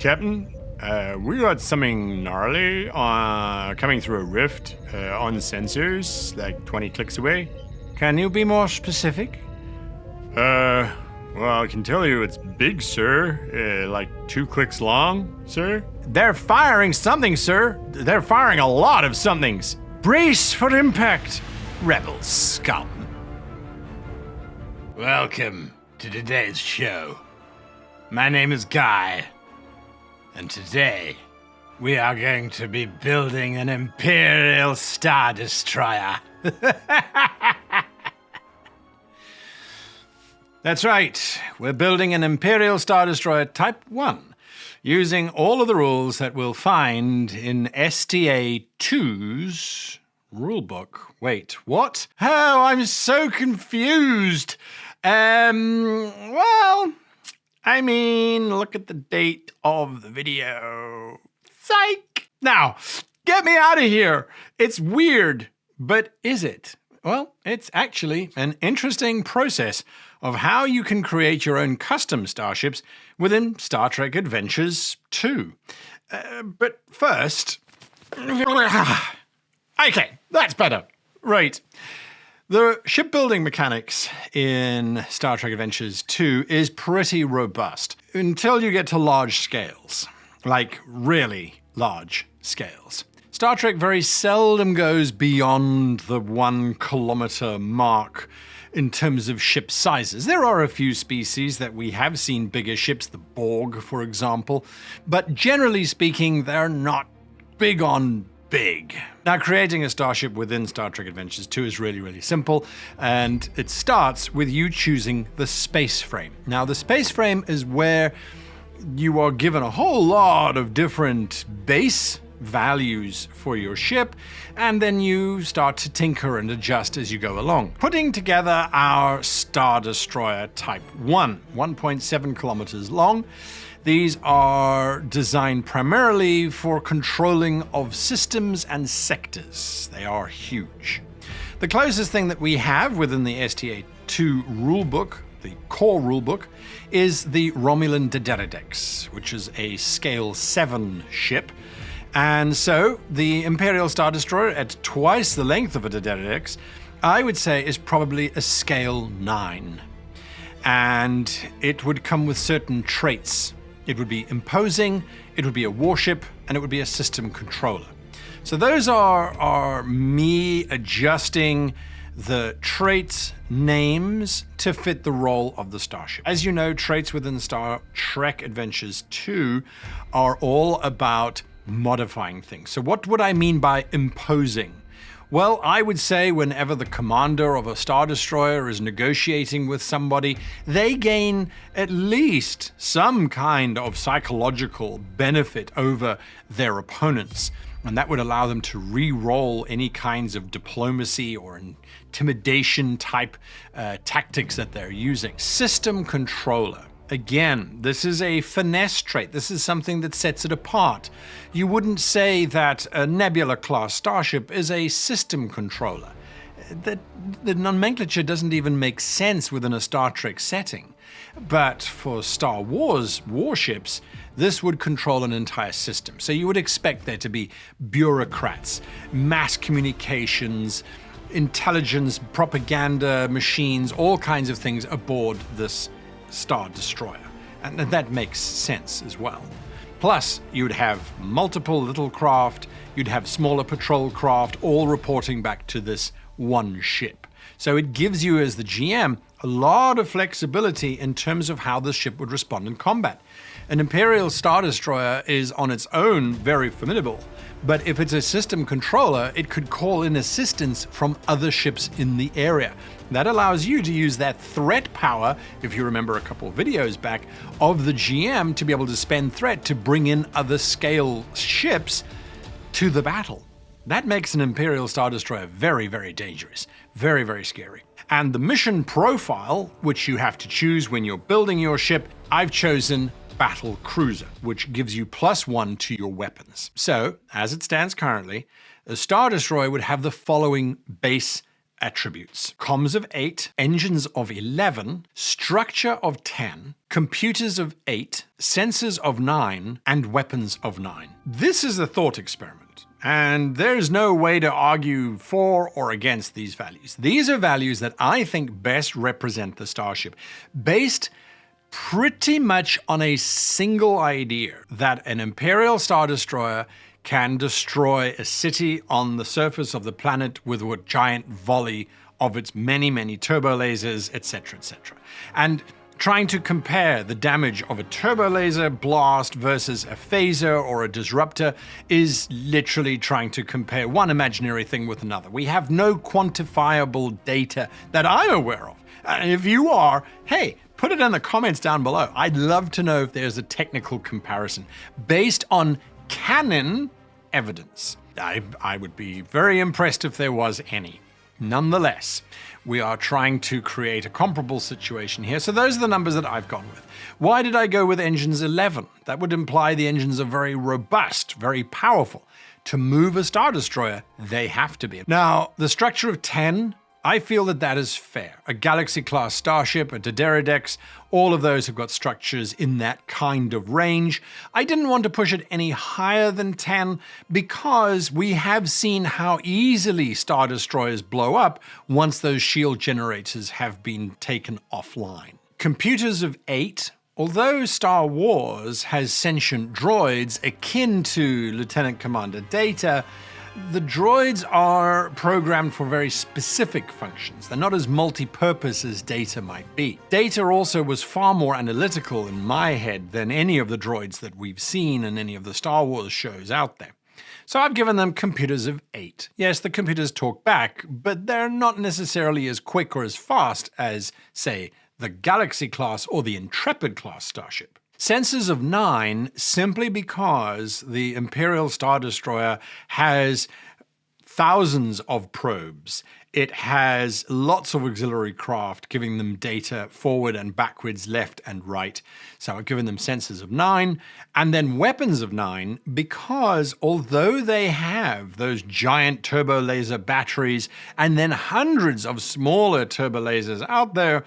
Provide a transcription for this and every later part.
Captain, we got something gnarly coming through a rift on sensors, like 20 clicks away. Can you be more specific? Well, I can tell you it's big, sir. Like 2 clicks long, sir. They're firing something, sir. They're firing a lot of somethings. Brace for impact, rebel scum. Welcome to today's show. My name is Guy, and today we are going to be building an Imperial Star Destroyer. That's right, we're building an Imperial Star Destroyer Type 1, using all of the rules that we'll find in STA 2's rulebook. Wait, what? Oh, I'm so confused. Well, I mean, look at the date of the video. Psych! Now, get me out of here. It's weird, but is it? Well, it's actually an interesting process of how you can create your own custom starships within Star Trek Adventures 2. But first... Okay, that's better. Right. The shipbuilding mechanics in Star Trek Adventures 2 is pretty robust until you get to large scales, like really large scales. Star Trek very seldom goes beyond the 1 kilometer mark in terms of ship sizes. There are a few species that we have seen bigger ships, the Borg, for example, but generally speaking, they're not big on big. Now, creating a starship within Star Trek Adventures 2 is really, really simple, and it starts with you choosing the space frame. Now, the space frame is where you are given a whole lot of different base values for your ship, and then you start to tinker and adjust as you go along. Putting together our Star Destroyer Type 1, 1.7 kilometers long. These are designed primarily for controlling of systems and sectors. They are huge. The closest thing that we have within the STA-2 rulebook, the core rulebook, is the Romulan Dederidex, which is a scale 7 ship. And so the Imperial Star Destroyer, at twice the length of a Dederidex, I would say is probably a scale 9. And it would come with certain traits. It would be imposing, it would be a warship, and it would be a system controller. So those are me adjusting the traits names to fit the role of the starship. As you know, traits within Star Trek Adventures 2 are all about modifying things. So what would I mean by imposing? Well, I would say whenever the commander of a Star Destroyer is negotiating with somebody, they gain at least some kind of psychological benefit over their opponents. And that would allow them to re-roll any kinds of diplomacy or intimidation type tactics that they're using. System controller. Again, this is a finesse trait. This is something that sets it apart. You wouldn't say that a Nebula-class starship is a system controller. The nomenclature doesn't even make sense within a Star Trek setting. But for Star Wars warships, this would control an entire system. So you would expect there to be bureaucrats, mass communications, intelligence, propaganda machines, all kinds of things aboard this Star Destroyer. And that makes sense as well. Plus, you'd have multiple little craft, you'd have smaller patrol craft, all reporting back to this one ship. So it gives you, as the GM, a lot of flexibility in terms of how the ship would respond in combat. An Imperial Star Destroyer is on its own very formidable, but if it's a system controller, it could call in assistance from other ships in the area. That allows you to use that threat power, if you remember a couple of videos back, of the GM to be able to spend threat to bring in other scale ships to the battle. That makes an Imperial Star Destroyer very, very dangerous, very, very scary. And the mission profile, which you have to choose when you're building your ship, I've chosen Battle Cruiser, which gives you +1 to your weapons. So, as it stands currently, a Star Destroyer would have the following base attributes: comms of 8, engines of 11, structure of 10, computers of 8, sensors of 9, and weapons of 9. This is a thought experiment, and there's no way to argue for or against these values. These are values that I think best represent the Starship, based pretty much on a single idea that an Imperial Star Destroyer can destroy a city on the surface of the planet with a giant volley of its many, many turbo lasers, etc., etc. And trying to compare the damage of a turbo laser blast versus a phaser or a disruptor is literally trying to compare one imaginary thing with another. We have no quantifiable data that I'm aware of. And if you are, hey, put it in the comments down below. I'd love to know if there's a technical comparison based on canon evidence. I would be very impressed if there was any. Nonetheless, we are trying to create a comparable situation here, so those are the numbers that I've gone with. Why did I go with engines 11? That would imply the engines are very robust, very powerful. To move a Star Destroyer, they have to be. Now, the structure of 10, I feel that that is fair. A Galaxy-class starship, a Dederidex, all of those have got structures in that kind of range. I didn't want to push it any higher than 10 because we have seen how easily Star Destroyers blow up once those shield generators have been taken offline. Computers of 8, although Star Wars has sentient droids akin to Lieutenant Commander Data, the droids are programmed for very specific functions. They're not as multi-purpose as Data might be. Data also was far more analytical in my head than any of the droids that we've seen in any of the Star Wars shows out there. So I've given them computers of 8. Yes, the computers talk back, but they're not necessarily as quick or as fast as, say, the Galaxy-class or the Intrepid-class starship. Sensors of 9, simply because the Imperial Star Destroyer has thousands of probes. It has lots of auxiliary craft, giving them data forward and backwards, left and right. So I've given them sensors of 9, and then weapons of 9, because although they have those giant turbo laser batteries and then hundreds of smaller turbo lasers out there,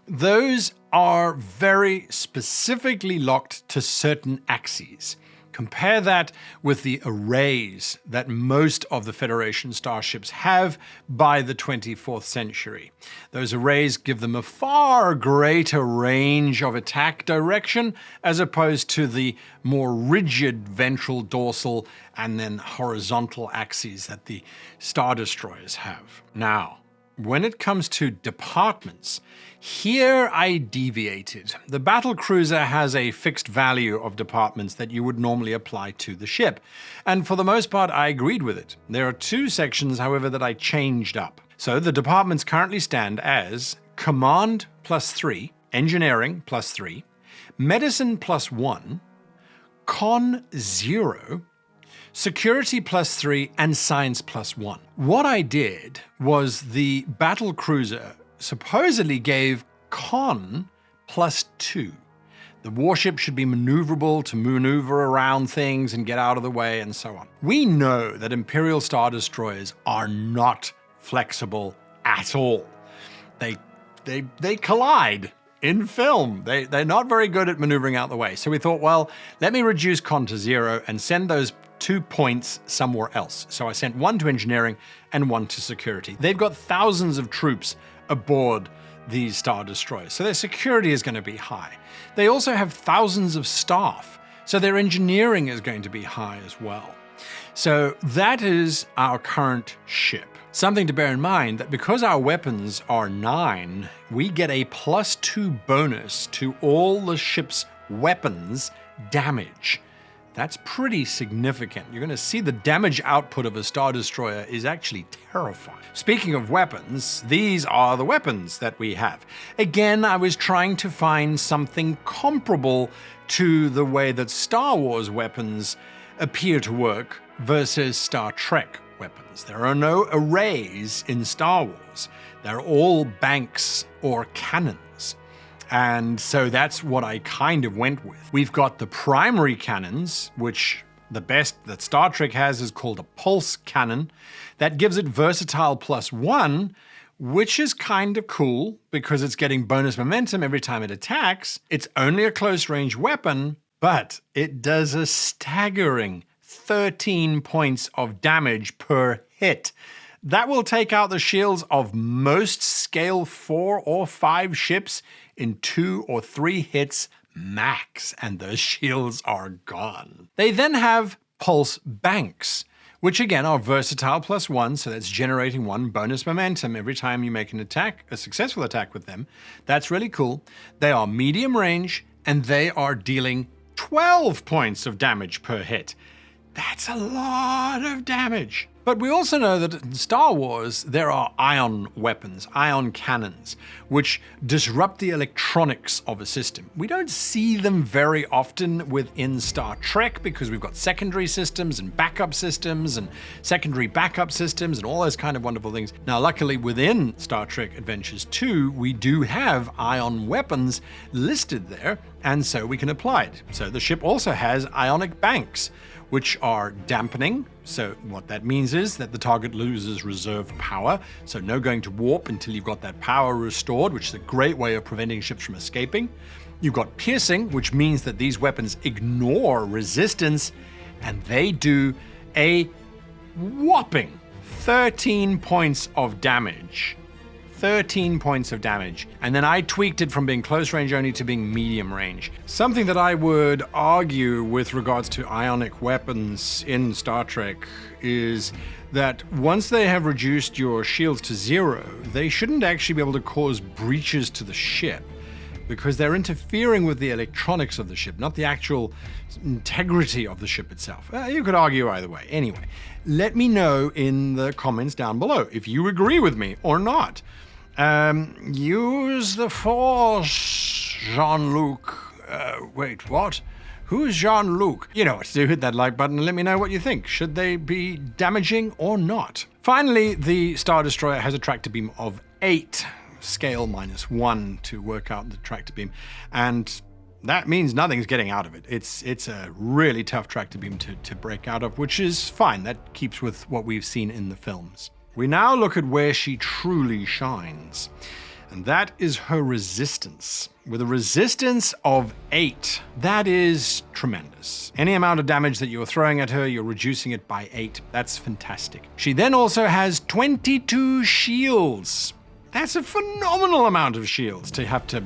those are very specifically locked to certain axes. Compare that with the arrays that most of the Federation starships have by the 24th century. Those arrays give them a far greater range of attack direction as opposed to the more rigid ventral, dorsal, and then horizontal axes that the Star Destroyers have. Now, when it comes to departments, here I deviated. The battlecruiser has a fixed value of departments that you would normally apply to the ship, and for the most part I agreed with it. There are 2 sections, however, that I changed up. So the departments currently stand as Command +3, Engineering +3, Medicine +1, Con 0, Security +3, and Science +1. What I did was the battlecruiser supposedly gave Con +2. The warship should be maneuverable to maneuver around things and get out of the way and so on. We know that Imperial Star Destroyers are not flexible at all. They collide in film. They're not very good at maneuvering out the way. So we thought, well, let me reduce Con to 0 and send those 2 points somewhere else. So I sent 1 to engineering and 1 to security. They've got thousands of troops aboard these Star Destroyers, so their security is going to be high. They also have thousands of staff, so their engineering is going to be high as well. So that is our current ship. Something to bear in mind that because our weapons are 9, we get a +2 bonus to all the ship's weapons damage. That's pretty significant. You're going to see the damage output of a Star Destroyer is actually terrifying. Speaking of weapons, these are the weapons that we have. Again, I was trying to find something comparable to the way that Star Wars weapons appear to work versus Star Trek weapons. There are no arrays in Star Wars. They're all banks or cannons. And so that's what I kind of went with. We've got the primary cannons, which the best that Star Trek has is called a pulse cannon. That gives it versatile +1, which is kind of cool because it's getting bonus momentum every time it attacks. It's only a close-range weapon, but it does a staggering 13 points of damage per hit. That will take out the shields of most scale 4 or 5 ships in 2 or 3 hits max, and those shields are gone. They then have pulse banks, which again are versatile +1, so that's generating 1 bonus momentum every time you make an attack, a successful attack with them. That's really cool. They are medium range, and they are dealing 12 points of damage per hit. That's a lot of damage. But we also know that in Star Wars, there are ion weapons, ion cannons, which disrupt the electronics of a system. We don't see them very often within Star Trek because we've got secondary systems and backup systems and secondary backup systems and all those kind of wonderful things. Now, luckily within Star Trek Adventures 2, we do have ion weapons listed there, and so we can apply it. So the ship also has ionic banks, which are dampening. So what that means is that the target loses reserve power, so no going to warp until you've got that power restored, which is a great way of preventing ships from escaping. You've got piercing, which means that these weapons ignore resistance, and they do a whopping 13 points of damage. 13 points of damage. And then I tweaked it from being close range only to being medium range. Something that I would argue with regards to ionic weapons in Star Trek is that once they have reduced your shields to 0, they shouldn't actually be able to cause breaches to the ship, because they're interfering with the electronics of the ship, not the actual integrity of the ship itself. You could argue either way. Anyway, let me know in the comments down below if you agree with me or not. Use the Force, Jean-Luc. Wait, what? Who's Jean-Luc? You know what to do, hit that like button and let me know what you think. Should they be damaging or not? Finally, the Star Destroyer has a tractor beam of 8, scale -1 to work out the tractor beam, and that means nothing's getting out of it. It's a really tough tractor beam to break out of, which is fine. That keeps with what we've seen in the films. We now look at where she truly shines, and that is her resistance. With a resistance of 8, that is tremendous. Any amount of damage that you're throwing at her, you're reducing it by 8. That's fantastic. She then also has 22 shields. That's a phenomenal amount of shields to have to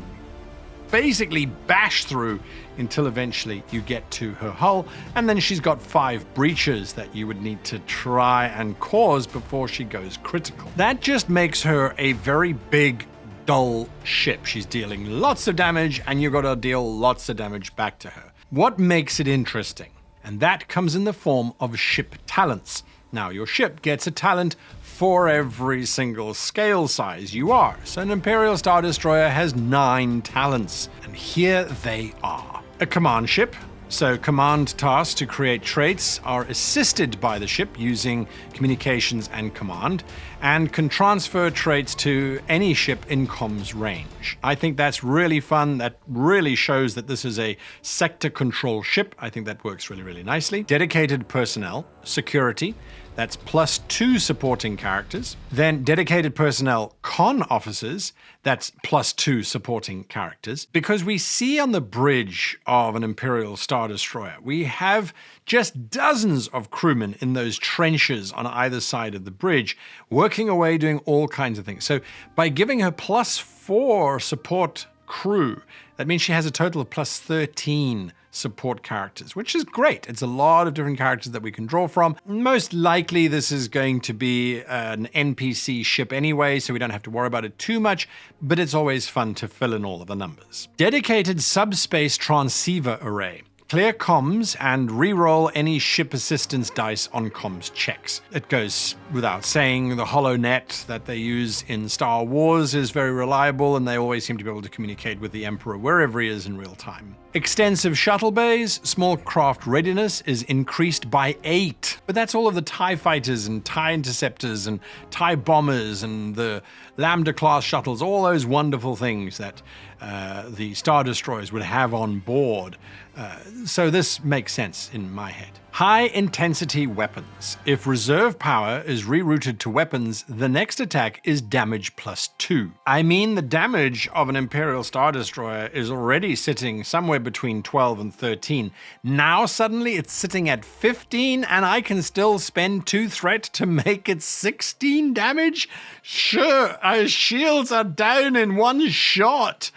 basically bash through until eventually you get to her hull, and then she's got 5 breaches that you would need to try and cause before she goes critical. That just makes her a very big, dull ship. She's dealing lots of damage, and you've got to deal lots of damage back to her. What makes it interesting? And that comes in the form of ship talents. Now, your ship gets a talent for every single scale size you are. So an Imperial Star Destroyer has 9 talents, and here they are. A command ship. So command tasks to create traits are assisted by the ship using communications and command, and can transfer traits to any ship in comms range. I think that's really fun. That really shows that this is a sector control ship. I think that works really, really nicely. Dedicated personnel, security, that's +2 supporting characters. Then dedicated personnel con officers, that's +2 supporting characters. Because we see on the bridge of an Imperial Star Destroyer, we have just dozens of crewmen in those trenches on either side of the bridge, working away, doing all kinds of things. So by giving her +4 support crew, that means she has a total of +13 support characters, which is great. It's a lot of different characters that we can draw from. Most likely this is going to be an NPC ship anyway, so we don't have to worry about it too much, but it's always fun to fill in all of the numbers. Dedicated subspace transceiver array. Clear comms and re-roll any ship assistance dice on comms checks. It goes without saying, the HoloNet that they use in Star Wars is very reliable, and they always seem to be able to communicate with the Emperor wherever he is in real time. Extensive shuttle bays, small craft readiness is increased by 8. But that's all of the TIE fighters and TIE interceptors and TIE bombers and the Lambda-class shuttles, all those wonderful things that the Star Destroyers would have on board. So this makes sense in my head. High-intensity weapons. If reserve power is rerouted to weapons, the next attack is damage +2. I mean, the damage of an Imperial Star Destroyer is already sitting somewhere between 12 and 13. Now suddenly it's sitting at 15, and I can still spend 2 threat to make it 16 damage? Sure, our shields are down in 1 shot.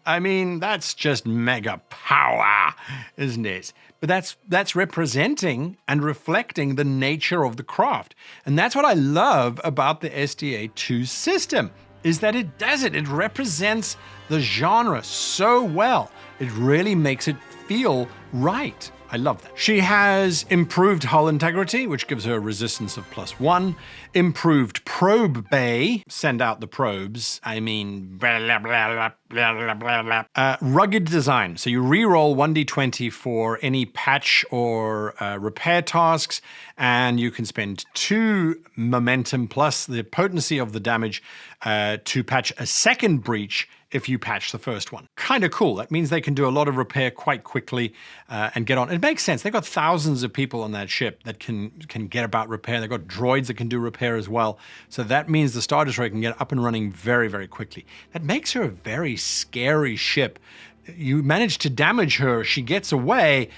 I mean, that's just mega power, isn't it? But that's representing and reflecting the nature of the craft. And that's what I love about the SDA2 system, is that it does it. It represents the genre so well. It really makes it feel right. I love that. She has improved hull integrity, which gives her a resistance of +1. Improved probe bay, send out the probes. I mean, blah, blah, blah, blah, blah, blah. Rugged design. So you reroll 1d20 for any patch or repair tasks, and you can spend 2 momentum plus the potency of the damage to patch a second breach if you patch the first one. Kind of cool. That means they can do a lot of repair quite quickly and get on. It makes sense. They've got thousands of people on that ship that can get about repair. They've got droids that can do repair as well. So that means the Star Destroyer can get up and running very, very quickly. That makes her a very scary ship. You manage to damage her, she gets away,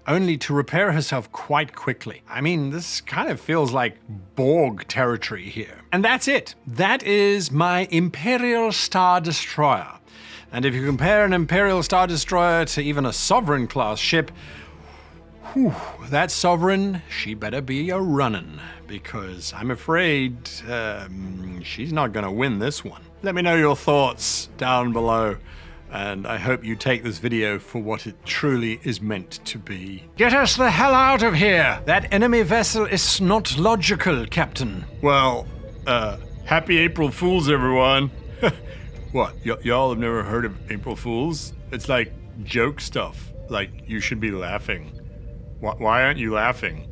only to repair herself quite quickly. I mean, this kind of feels like Borg territory here. And that's it. That is my Imperial Star Destroyer. And if you compare an Imperial Star Destroyer to even a Sovereign class ship, whew, that Sovereign, she better be a runnin', because I'm afraid she's not gonna win this one. Let me know your thoughts down below. And I hope you take this video for what it truly is meant to be. Get us the hell out of here! That enemy vessel is not logical, Captain. Well, happy April Fools, everyone. What, y'all have never heard of April Fools? It's like joke stuff. Like, you should be laughing. Why aren't you laughing?